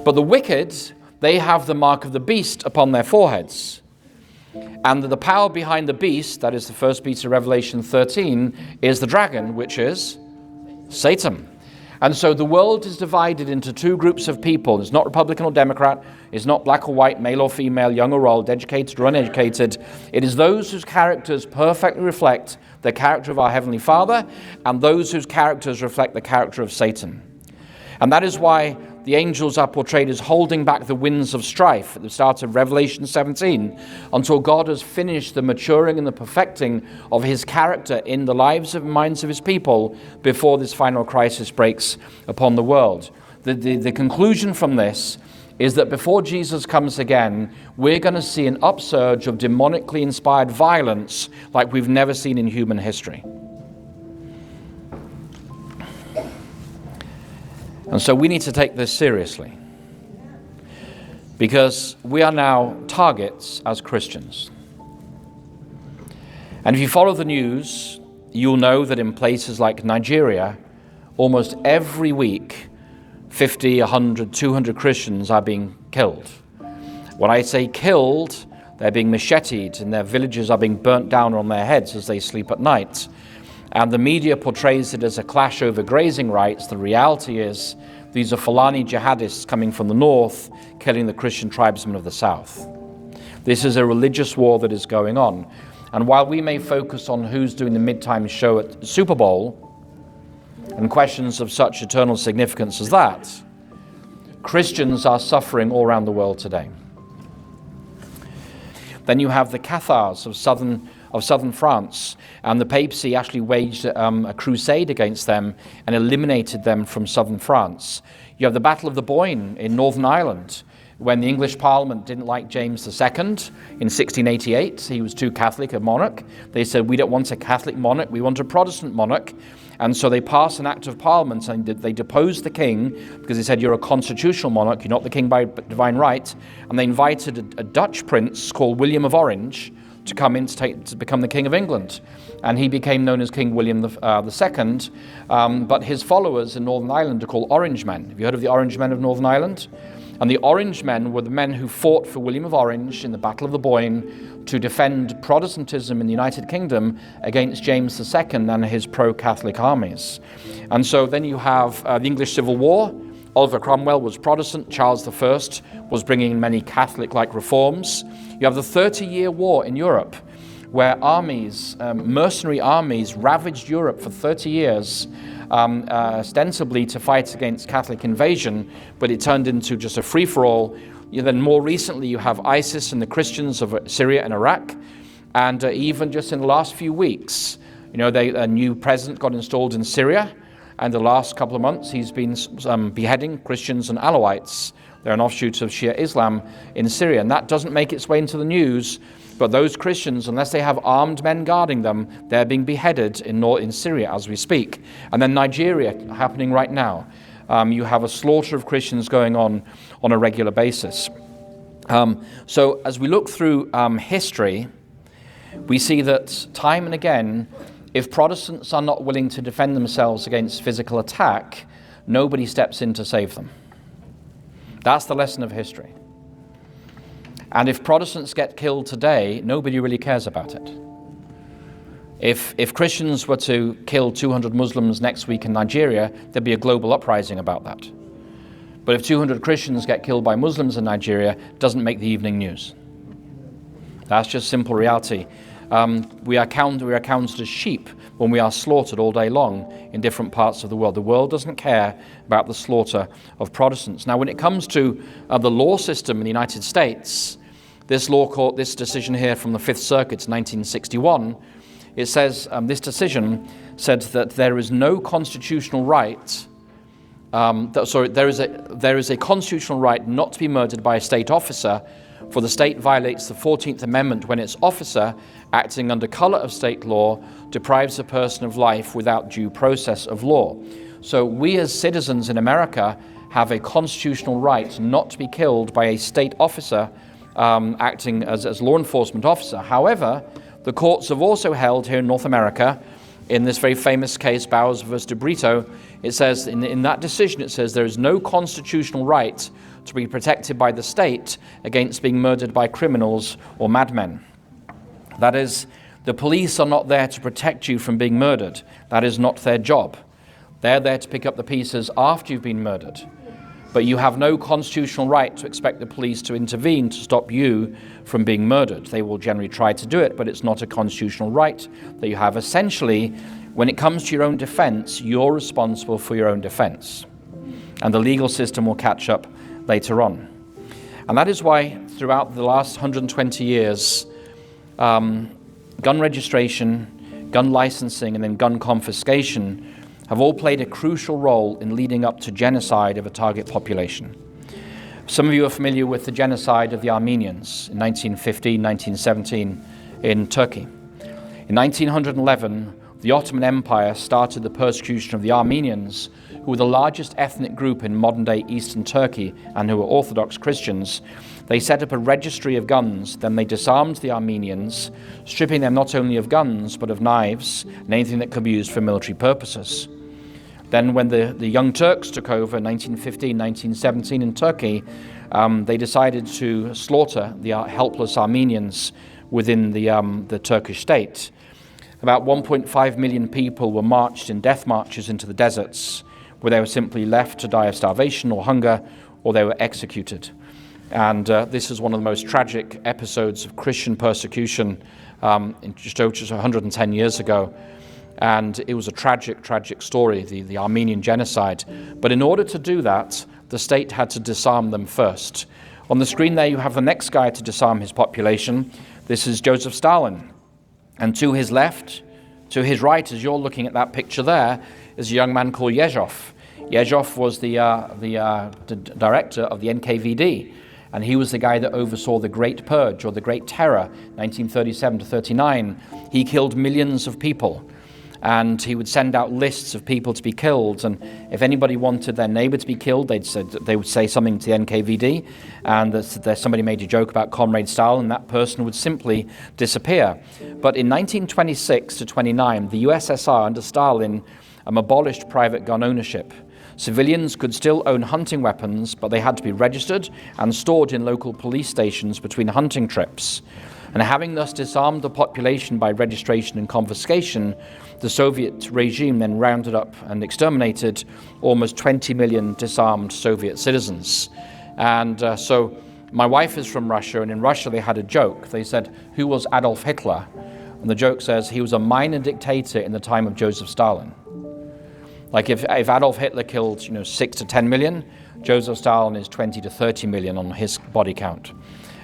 But the wicked, they have the mark of the beast upon their foreheads. And the power behind the beast, that is the first beast of Revelation 13, is the dragon, which is Satan. And so the world is divided into two groups of people. It's not Republican or Democrat. It's not black or white, male or female, young or old, educated or uneducated. It is those whose characters perfectly reflect the character of our Heavenly Father, and those whose characters reflect the character of Satan. And that is why the angels are portrayed as holding back the winds of strife at the start of Revelation 17 until God has finished the maturing and the perfecting of his character in the lives and minds of his people before this final crisis breaks upon the world. The conclusion from this is that before Jesus comes again, we're going to see an upsurge of demonically inspired violence like we've never seen in human history. And so we need to take this seriously, because we are now targets as Christians. And if you follow the news, you'll know that in places like Nigeria, almost every week, 50, 100, 200 Christians are being killed. When I say killed, they're being macheted and their villages are being burnt down on their heads as they sleep at night. And the media portrays it as a clash over grazing rights. The reality is these are Fulani jihadists coming from the north, killing the Christian tribesmen of the south. This is a religious war that is going on. And while we may focus on who's doing the midtime show at the Super Bowl and questions of such eternal significance as that, Christians are suffering all around the world today. Then you have the Cathars of southern France, and the papacy actually waged a crusade against them and eliminated them from southern France. You have the Battle of the Boyne in Northern Ireland, when the English Parliament didn't like James II in 1688. He was too Catholic a monarch. They said, we don't want a Catholic monarch, we want a Protestant monarch. And so they passed an act of Parliament and they deposed the king because they said, you're a constitutional monarch, you're not the king by divine right. And they invited a Dutch prince called William of Orange to come in to become the King of England. And he became known as King William II. But his followers in Northern Ireland are called Orange Men. Have you heard of the Orange Men of Northern Ireland? And the Orange Men were the men who fought for William of Orange in the Battle of the Boyne to defend Protestantism in the United Kingdom against James II and his pro-Catholic armies. And so then you have the English Civil War. Oliver Cromwell was Protestant. Charles I was bringing in many Catholic-like reforms. You have the 30-Year War in Europe, where armies, mercenary armies, ravaged Europe for 30 years, ostensibly to fight against Catholic invasion, but it turned into just a free-for-all. Then more recently, you have ISIS and the Christians of Syria and Iraq, and even just in the last few weeks, a new president got installed in Syria, and the last couple of months he's been beheading Christians and Alawites. They're an offshoot of Shia Islam in Syria, and that doesn't make its way into the news. But those Christians, unless they have armed men guarding them, they're being beheaded in Syria as we speak. And then Nigeria happening right now. You have a slaughter of Christians going on a regular basis. So as we look through history, we see that time and again, if Protestants are not willing to defend themselves against physical attack, nobody steps in to save them. That's the lesson of history. And if Protestants get killed today, nobody really cares about it. If Christians were to kill 200 Muslims next week in Nigeria, there'd be a global uprising about that. But if 200 Christians get killed by Muslims in Nigeria, it doesn't make the evening news. That's just simple reality. We are counted as sheep when we are slaughtered all day long in different parts of the world. The world doesn't care about the slaughter of Protestants. Now, when it comes to the law system in the United States, this law court, this decision here from the Fifth Circuit, 1961, it says this decision said that there is no constitutional right. There is a constitutional right not to be murdered by a state officer, for the state violates the 14th Amendment when its officer, acting under color of state law, deprives a person of life without due process of law. So we as citizens in America have a constitutional right not to be killed by a state officer acting as law enforcement officer. However, the courts have also held here in North America, in this very famous case, Bowers versus De Brito, it says in that decision, it says there is no constitutional right to be protected by the state against being murdered by criminals or madmen. That is, the police are not there to protect you from being murdered. That is not their job. They're there to pick up the pieces after you've been murdered. But you have no constitutional right to expect the police to intervene to stop you from being murdered. They will generally try to do it, but it's not a constitutional right that you have. Essentially, when it comes to your own defense, you're responsible for your own defense. And the legal system will catch up later on. And that is why throughout the last 120 years, gun registration, gun licensing, and then gun confiscation have all played a crucial role in leading up to genocide of a target population. Some of you are familiar with the genocide of the Armenians in 1915, 1917 in Turkey. In 1911, the Ottoman Empire started the persecution of the Armenians, who were the largest ethnic group in modern-day Eastern Turkey and who were Orthodox Christians. They set up a registry of guns, then they disarmed the Armenians, stripping them not only of guns, but of knives and anything that could be used for military purposes. Then when the Young Turks took over in 1915, 1917 in Turkey, they decided to slaughter the helpless Armenians within the Turkish state. About 1.5 million people were marched in death marches into the deserts, where they were simply left to die of starvation or hunger, or they were executed. And this is one of the most tragic episodes of Christian persecution in just over 110 years ago. And it was a tragic, tragic story, the Armenian genocide. But in order to do that, the state had to disarm them first. On the screen there, you have the next guy to disarm his population. This is Joseph Stalin. And to his left, to his right, as you're looking at that picture there, is a young man called Yezhov. Yezhov was the director of the NKVD. And he was the guy that oversaw the Great Purge, or the Great Terror, 1937 to 39. He killed millions of people. And he would send out lists of people to be killed. And if anybody wanted their neighbor to be killed, they would say something to the NKVD. And somebody made a joke about Conrad style, and that person would simply disappear. But in 1926 to 29, the USSR under Stalin abolished private gun ownership. Civilians could still own hunting weapons, but they had to be registered and stored in local police stations between hunting trips. And having thus disarmed the population by registration and confiscation, the Soviet regime then rounded up and exterminated almost 20 million disarmed Soviet citizens. And so my wife is from Russia, and in Russia they had a joke. They said, "Who was Adolf Hitler?" And the joke says he was a minor dictator in the time of Joseph Stalin. Like if Adolf Hitler killed 6 to 10 million, Joseph Stalin is 20 to 30 million on his body count.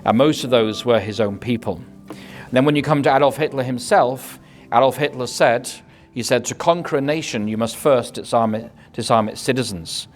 And most of those were his own people. And then when you come to Adolf Hitler himself, Adolf Hitler said, to conquer a nation, you must first disarm its citizens.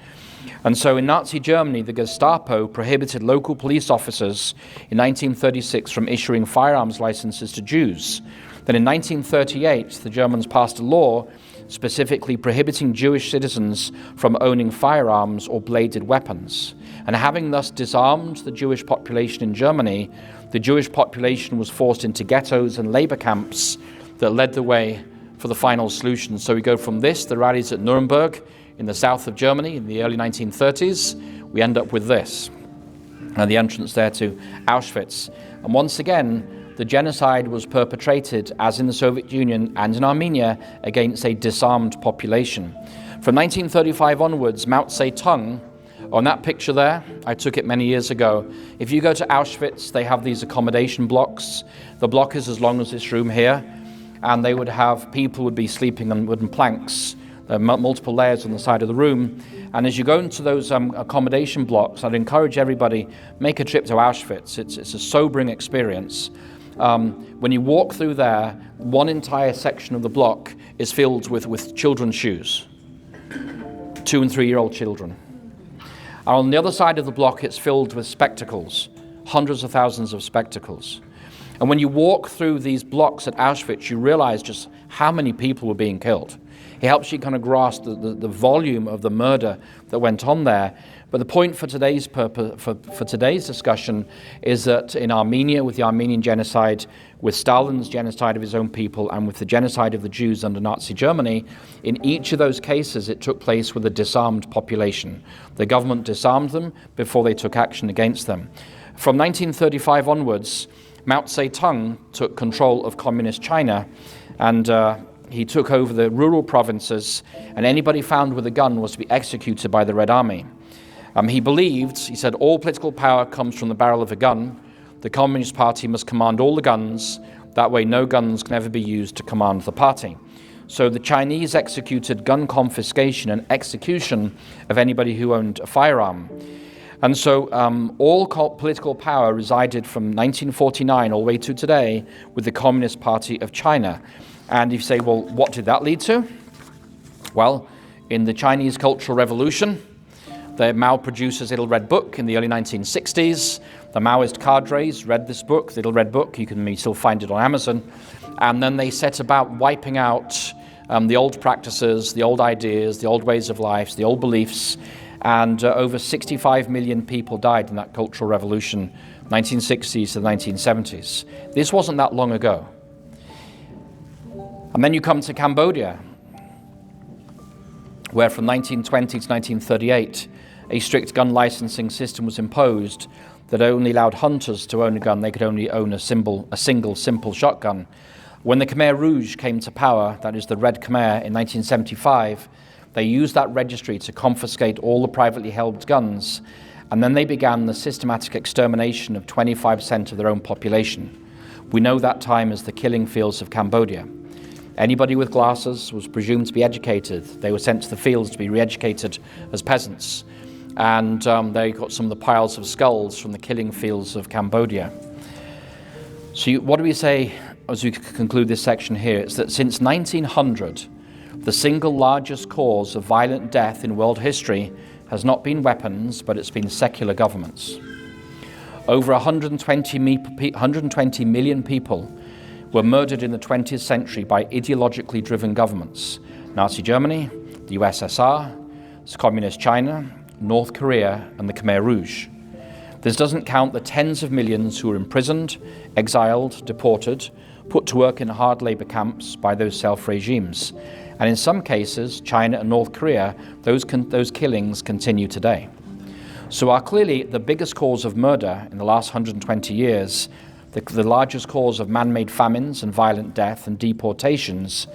And so in Nazi Germany, the Gestapo prohibited local police officers in 1936 from issuing firearms licenses to Jews. Then in 1938, the Germans passed a law specifically prohibiting Jewish citizens from owning firearms or bladed weapons. And having thus disarmed the Jewish population in Germany, the Jewish population was forced into ghettos and labor camps that led the way for the final solution. So we go from this, the rallies at Nuremberg in the south of Germany in the early 1930s, we end up with this, and the entrance there to Auschwitz. And once again, the genocide was perpetrated, as in the Soviet Union and in Armenia, against a disarmed population. From 1935 onwards, Mao Zedong, on that picture there, I took it many years ago. If you go to Auschwitz, they have these accommodation blocks. The block is as long as this room here, and they would have people would be sleeping on wooden planks. There are multiple layers on the side of the room. And as you go into those accommodation blocks, I'd encourage everybody, make a trip to Auschwitz. It's a sobering experience. When you walk through there, one entire section of the block is filled with children's shoes, 2 and 3-year-old children. And on the other side of the block, it's filled with spectacles, hundreds of thousands of spectacles. And when you walk through these blocks at Auschwitz, you realize just how many people were being killed. It helps you kind of grasp the volume of the murder that went on there. But the point for today's purpose, for today's discussion, is that in Armenia, with the Armenian genocide, with Stalin's genocide of his own people, and with the genocide of the Jews under Nazi Germany, in each of those cases it took place with a disarmed population. The government disarmed them before they took action against them. From 1935 onwards, Mao Zedong took control of communist China, and he took over the rural provinces, and anybody found with a gun was to be executed by the Red Army. He said, all political power comes from the barrel of a gun. The Communist Party must command all the guns. That way no guns can ever be used to command the party. So the Chinese executed gun confiscation and execution of anybody who owned a firearm. And so all political power resided from 1949 all the way to today with the Communist Party of China. And you say, well, what did that lead to? Well, in the Chinese Cultural Revolution, the Mao produced his Little Red Book in the early 1960s. The Maoist cadres read this book, the Little Red Book. You can still find it on Amazon. And then they set about wiping out the old practices, the old ideas, the old ways of life, the old beliefs. And over 65 million people died in that Cultural Revolution, 1960s to the 1970s. This wasn't that long ago. And then you come to Cambodia, where from 1920 to 1938, a strict gun licensing system was imposed that only allowed hunters to own a gun. They could only own a single simple shotgun. When the Khmer Rouge came to power, that is the Red Khmer, in 1975, they used that registry to confiscate all the privately held guns, and then they began the systematic extermination of 25% of their own population. We know that time as the killing fields of Cambodia. Anybody with glasses was presumed to be educated. They were sent to the fields to be re-educated as peasants. And they got some of the piles of skulls from the killing fields of Cambodia. So what do we say as we conclude this section here? It's that since 1900, the single largest cause of violent death in world history has not been weapons, but it's been secular governments. Over 120 million people were murdered in the 20th century by ideologically driven governments. Nazi Germany, the USSR, Communist China, North Korea, and the Khmer Rouge. This doesn't count the tens of millions who were imprisoned, exiled, deported, put to work in hard labor camps by those self-regimes. And in some cases, China and North Korea, those killings continue today. So clearly the biggest cause of murder in the last 120 years, the largest cause of man-made famines and violent death and deportations,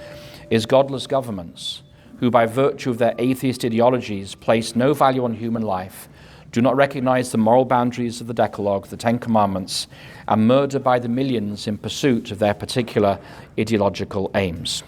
is godless governments who, by virtue of their atheist ideologies, place no value on human life, do not recognize the moral boundaries of the Decalogue, the Ten Commandments, and murder by the millions in pursuit of their particular ideological aims.